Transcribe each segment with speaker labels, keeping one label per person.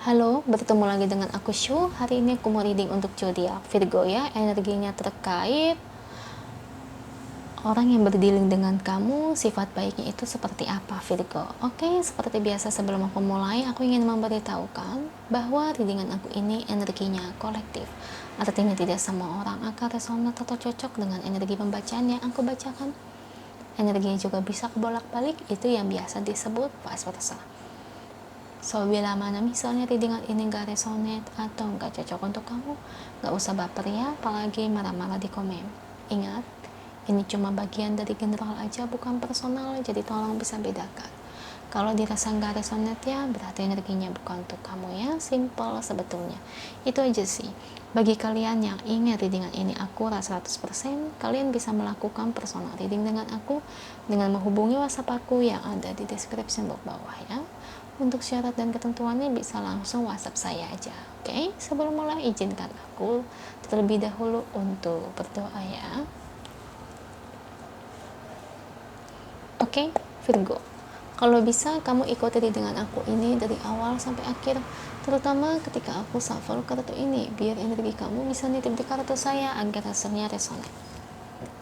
Speaker 1: Halo, bertemu lagi dengan aku Shu. Hari ini aku mau reading untuk zodiak Virgo ya. Energinya terkait orang yang berdealing dengan kamu, sifat baiknya itu seperti apa Virgo. Oke, seperti biasa sebelum aku mulai, aku ingin memberitahukan bahwa readingan aku ini energinya kolektif. Artinya tidak semua orang akan resonate atau cocok dengan energi pembacaan yang aku bacakan. Energinya juga bisa kebolak-balik, itu yang biasa disebut vice versa. So, bila mana misalnya readingan ini gak resonate atau gak cocok untuk kamu, gak usah baper ya, apalagi marah-marah di komen. Ingat, ini cuma bagian dari general aja, bukan personal, jadi tolong bisa bedakan. Kalau dirasa gak resonate ya, berarti energinya bukan untuk kamu ya, simple sebetulnya. Itu aja sih. Bagi kalian yang ingin readingan ini akurat 100%, kalian bisa melakukan personal reading dengan aku dengan menghubungi WhatsApp aku yang ada di description box bawah ya. Untuk syarat dan ketentuannya bisa langsung WhatsApp saya aja. Oke, sebelum mulai izinkan aku terlebih dahulu untuk berdoa ya. Oke, Virgo. Kalau bisa kamu ikuti dengan aku ini dari awal sampai akhir, terutama ketika aku shuffle kartu ini, biar energi kamu bisa nitip di kartu saya agar hasilnya resonate.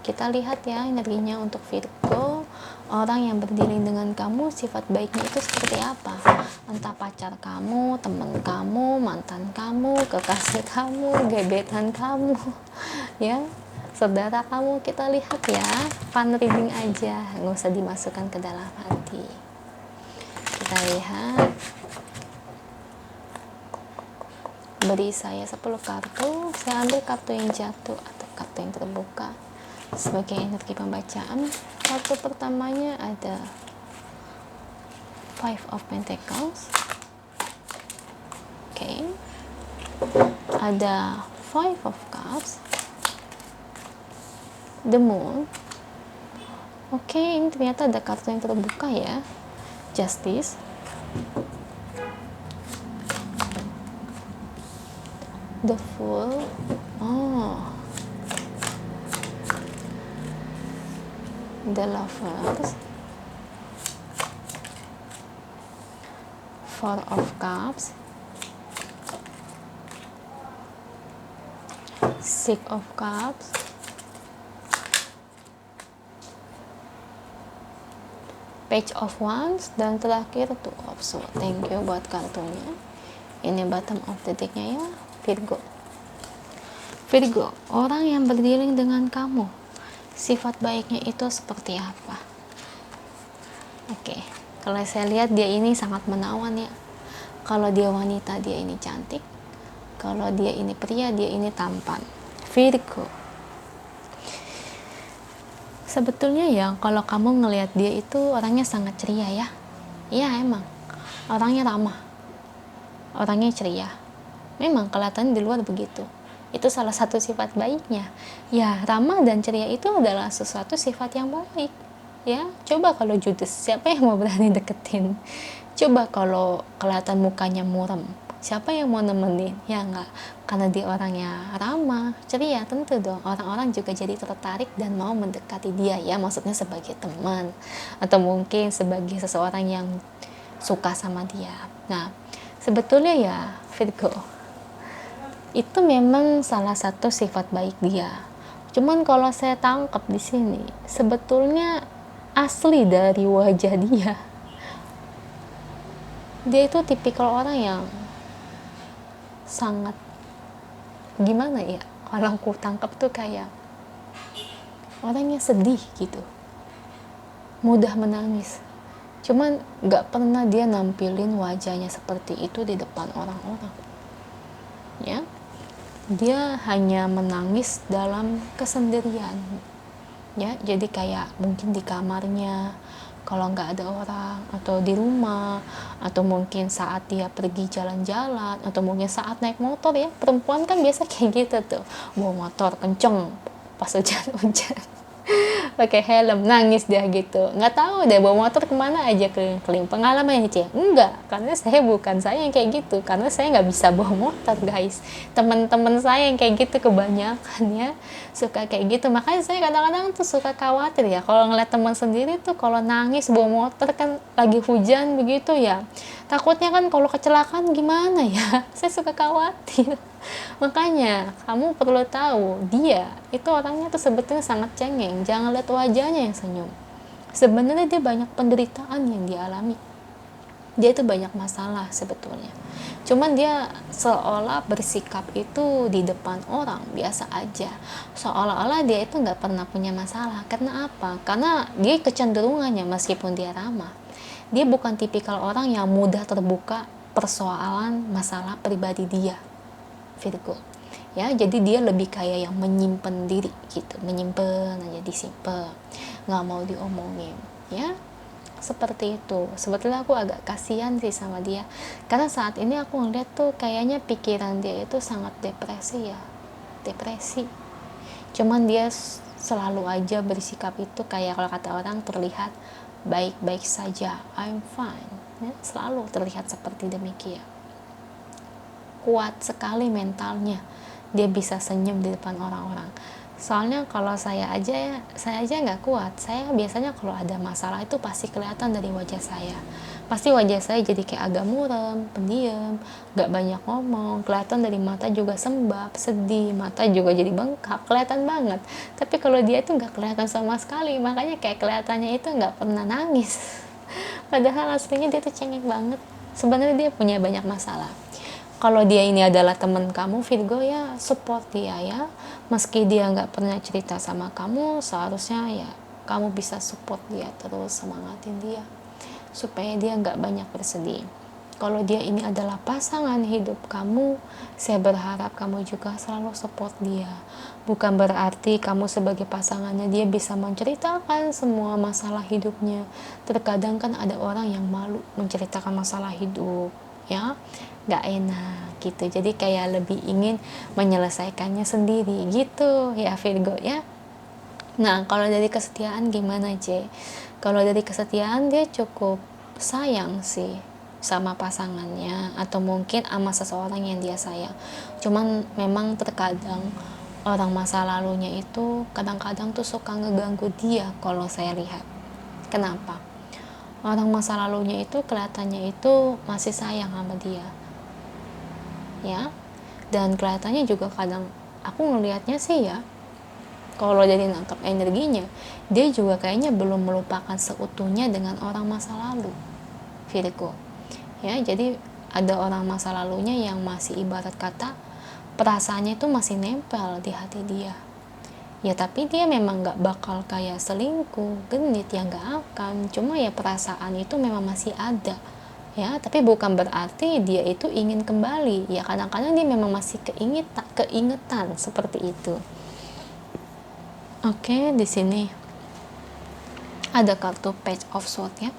Speaker 1: Kita lihat ya energinya untuk Virgo, orang yang berdiri dengan kamu, sifat baiknya itu seperti apa. Entah pacar kamu, teman kamu, mantan kamu, kekasih kamu, gebetan kamu ya, saudara kamu. Kita lihat ya, fun reading aja, nggak usah dimasukkan ke dalam hati. Kita lihat, beri saya 10 kartu, saya ambil kartu yang jatuh atau kartu yang terbuka sebagai energi pembacaan. Kartu pertamanya ada Five of Pentacles. Oke. Ada Five of Cups. The Moon. Oke, ini ternyata ada kartu yang terbuka ya. Justice. The Fool. Oh. The Lovers. Four of Cups. Six of Cups. Page of Wands, dan terakhir Two of Swords. Thank you buat kartunya. Ini bottom of the decknya ya, Virgo. Virgo, orang yang berdealing dengan kamu, sifat baiknya itu seperti apa? Oke, kalau saya lihat dia ini sangat menawan ya. Kalau dia wanita, dia ini cantik. Kalau dia ini pria, dia ini tampan. Virgo, sebetulnya ya, kalau kamu ngelihat dia itu orangnya sangat ceria ya. Iya emang, orangnya ramah, orangnya ceria. Memang kelihatan di luar begitu. Itu salah satu sifat baiknya. Ya, ramah dan ceria itu adalah sesuatu sifat yang baik. Ya, coba kalau judes, siapa yang mau berani deketin? Coba kalau kelihatan mukanya muram, siapa yang mau nemenin? Ya enggak, karena dia orangnya ramah, ceria, tentu dong orang-orang juga jadi tertarik dan mau mendekati dia ya, maksudnya sebagai teman atau mungkin sebagai seseorang yang suka sama dia. Nah, sebetulnya ya Virgo, itu memang salah satu sifat baik dia. Cuman kalau saya tangkap di sini, sebetulnya asli dari wajah dia itu tipikal orang yang sangat, gimana ya, kalau aku tangkap tuh kayak orangnya sedih gitu, mudah menangis. Cuman gak pernah dia nampilin wajahnya seperti itu di depan orang-orang ya. Dia hanya menangis dalam kesendirian ya, jadi kayak mungkin di kamarnya kalau nggak ada orang, atau di rumah, atau mungkin saat dia pergi jalan-jalan, atau mungkin saat naik motor ya. Perempuan kan biasa kayak gitu tuh, bawa motor kenceng pas hujan-hujan pakai helm, nangis dia gitu. Nggak tahu deh bawa motor kemana aja keliling-keliling. Pengalaman ya, Cie? Enggak, karena saya yang kayak gitu, karena saya nggak bisa bawa motor, guys. Teman-teman saya yang kayak gitu kebanyakan ya suka kayak gitu. Makanya saya kadang-kadang tuh suka khawatir ya kalau ngeliat teman sendiri tuh kalau nangis bawa motor kan lagi hujan begitu ya, takutnya kan kalau kecelakaan gimana ya. Saya suka khawatir. Makanya kamu perlu tahu dia itu orangnya tuh sebetulnya sangat cengeng. Jangan lihat wajahnya yang senyum, sebenarnya dia banyak penderitaan yang dialami. Dia itu banyak masalah sebetulnya, cuman dia seolah bersikap itu di depan orang biasa aja, seolah-olah dia itu nggak pernah punya masalah. Karena apa? Karena dia kecenderungannya, meskipun dia ramah, dia bukan tipikal orang yang mudah terbuka persoalan masalah pribadi dia, Virgo ya. Jadi dia lebih kayak yang menyimpan diri gitu, menyimpan aja, disimpan, nggak mau diomongin ya, seperti itu. Sebetulnya aku agak kasihan sih sama dia, karena saat ini aku ngeliat tuh kayaknya pikiran dia itu sangat depresi ya, depresi. Cuman dia selalu aja bersikap itu kayak kalau kata orang terlihat baik-baik saja, I'm fine ya, selalu terlihat seperti demikian. Kuat sekali mentalnya, dia bisa senyum di depan orang-orang. Soalnya kalau saya aja nggak kuat. Saya biasanya kalau ada masalah itu pasti kelihatan dari wajah saya. Pasti wajah saya jadi kayak agak muram, pendiam, nggak banyak ngomong. Kelihatan dari mata juga sembab, sedih, mata juga jadi bengkak, kelihatan banget. Tapi kalau dia itu nggak kelihatan sama sekali, makanya kayak kelihatannya itu nggak pernah nangis. Padahal aslinya dia tuh cengeng banget. Sebenarnya dia punya banyak masalah. Kalau dia ini adalah teman kamu Virgo ya, support dia ya. Meski dia nggak pernah cerita sama kamu, seharusnya ya kamu bisa support dia terus, semangatin dia supaya dia nggak banyak bersedih. Kalau dia ini adalah pasangan hidup kamu, saya berharap kamu juga selalu support dia. Bukan berarti kamu sebagai pasangannya dia bisa menceritakan semua masalah hidupnya. Terkadang kan ada orang yang malu menceritakan masalah hidup ya, nggak enak gitu. Jadi kayak lebih ingin menyelesaikannya sendiri gitu ya Virgo ya. Nah kalau dari kesetiaan gimana C? Kalau dari kesetiaan dia cukup sayang sih sama pasangannya, atau mungkin sama seseorang yang dia sayang. Cuman memang terkadang orang masa lalunya itu kadang-kadang tuh suka ngeganggu dia kalau saya lihat. Kenapa? Orang masa lalunya itu kelihatannya itu masih sayang sama dia ya, dan kelihatannya juga kadang aku ngelihatnya sih ya, kalau dari nangkap energinya dia juga kayaknya belum melupakan seutuhnya dengan orang masa lalu Virgo ya. Jadi ada orang masa lalunya yang masih ibarat kata perasaannya itu masih nempel di hati dia ya, tapi dia memang gak bakal kayak selingkuh, genit ya, gak akan. Cuma ya perasaan itu memang masih ada ya, tapi bukan berarti dia itu ingin kembali ya. Kadang-kadang dia memang masih keingetan seperti itu. Oke, di sini ada kartu Page of Swords ya.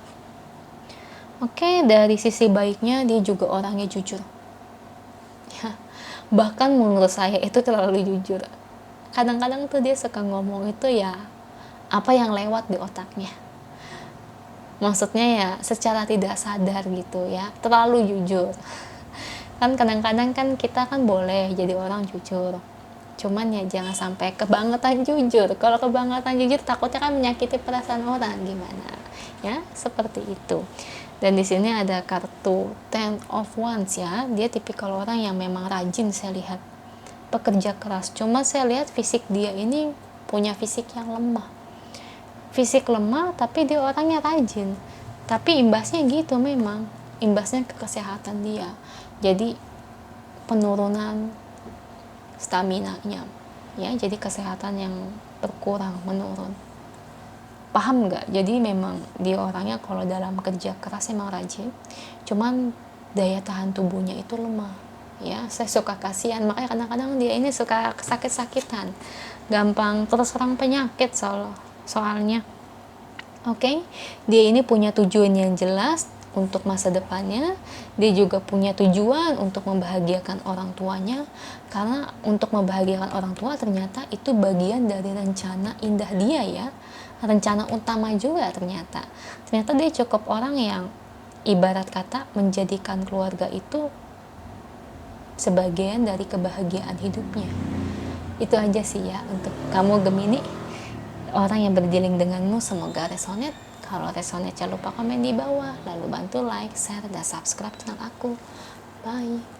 Speaker 1: Oke, dari sisi baiknya dia juga orangnya jujur ya, bahkan menurut saya itu terlalu jujur. Kadang-kadang tuh dia suka ngomong itu ya apa yang lewat di otaknya, maksudnya ya secara tidak sadar gitu ya, terlalu jujur. Kan kadang-kadang kan kita kan boleh jadi orang jujur, cuman ya jangan sampai kebangetan jujur. Kalau kebangetan jujur takutnya kan menyakiti perasaan orang, gimana ya, seperti itu. Dan di sini ada kartu Ten of Wands ya, dia tipikal orang yang memang rajin, saya lihat pekerja keras. Cuma saya lihat fisik dia ini punya fisik yang lemah, fisik lemah tapi dia orangnya rajin. Tapi imbasnya gitu, memang imbasnya ke kesehatan dia, jadi penurunan stamina-nya ya, jadi kesehatan yang berkurang, menurun. Paham nggak? Jadi memang dia orangnya kalau dalam kerja keras emang rajin, cuman daya tahan tubuhnya itu lemah ya. Saya suka kasihan, makanya kadang-kadang dia ini suka sakit-sakitan, gampang terserang penyakit soalnya. Oke, dia ini punya tujuan yang jelas untuk masa depannya, dia juga punya tujuan untuk membahagiakan orang tuanya, karena untuk membahagiakan orang tua ternyata itu bagian dari rencana indah dia ya, rencana utama juga ternyata dia cukup orang yang ibarat kata menjadikan keluarga itu sebagian dari kebahagiaan hidupnya. Itu aja sih ya untuk kamu Gemini, orang yang berdealing denganmu, semoga resonate. Kalau resonate jangan lupa komen di bawah, lalu bantu like, share, dan subscribe channel aku. Bye.